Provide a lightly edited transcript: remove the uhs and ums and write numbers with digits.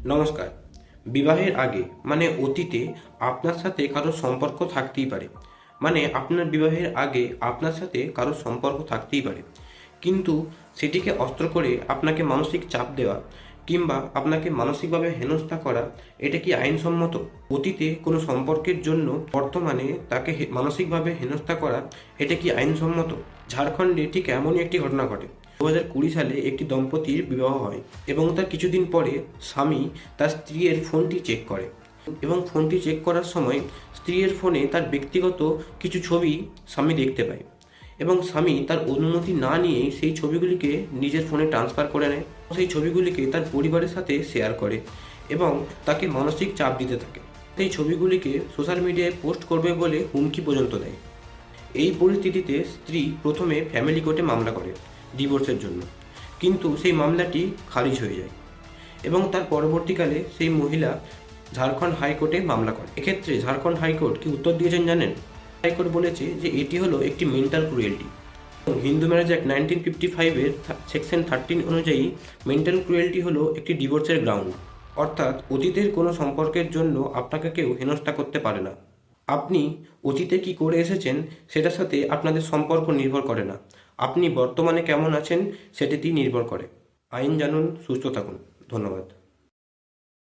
নমস্কার। বিবাহের আগে মানে অতীতে আপনার সাথে কারো সম্পর্ক থাকতেই পারে। মানে আপনার বিবাহের আগে আপনার সাথে কারো সম্পর্ক থাকতেই পারে। কিন্তু সেটিকে অস্ত্র করে আপনাকে মানসিক চাপ দেওয়া কিংবা আপনাকে মানসিকভাবে হেনস্থা করা, এটা কি আইনসম্মত? অতীতে কোনো সম্পর্কের জন্য বর্তমানে তাকে মানসিকভাবে হেনস্থা করা, এটা কি আইনসম্মত? ঝাড়খণ্ডে ঠিক এমনই একটি ঘটনা ঘটে। 2020 সালে একটি দম্পতির বিবাহ হয় এবং তার কিছুদিন পরে স্বামী তার স্ত্রীর ফোনটি চেক করে এবং ফোনটি চেক করার সময় স্ত্রীর ফোনে তার ব্যক্তিগত কিছু ছবি স্বামী দেখতে পায় এবং স্বামী তার অনুমতি না নিয়েই সেই ছবিগুলিকে নিজের ফোনে ট্রান্সফার করে নেয়। সেই ছবিগুলিকে তার পরিবারের সাথে শেয়ার করে এবং তাকে মানসিক চাপ দিতে থাকে। সেই ছবিগুলিকে সোশ্যাল মিডিয়ায় পোস্ট করবে বলে হুমকি পর্যন্ত দেয়। এই পরিস্থিতিতে স্ত্রী প্রথমে ফ্যামিলি কোর্টে মামলা করে ডিভোর্সের জন্য, কিন্তু সেই মামলাটি খারিজ হয়ে যায় এবং তার পরবর্তীকালে সেই মহিলা ঝাড়খণ্ড হাইকোর্টে মামলা করে। এক্ষেত্রে ঝাড়খণ্ড হাইকোর্ট কি উত্তর দিয়েছেন জানেন? হাইকোর্ট বলেছে যে এটি হলো একটি mental cruelty. Hindu marriage act 1955-এর সেকশন 13 অনুযায়ী মেন্টাল ক্রুয়েল্টি হলো একটি ডিভোর্সের গ্রাউন্ড। অর্থাৎ অতীতের কোনো সম্পর্কের জন্য আপনাকে কেউ হেনস্থা করতে পারে না। আপনি অতীতে কি করে এসেছেন সেটার সাথে আপনাদের সম্পর্ক নির্ভর করে না। আপনি বর্তমানে কেমন আছেন সেটাতেই নির্ভর করে। আইন জানুন, সুস্থ থাকুন। ধন্যবাদ।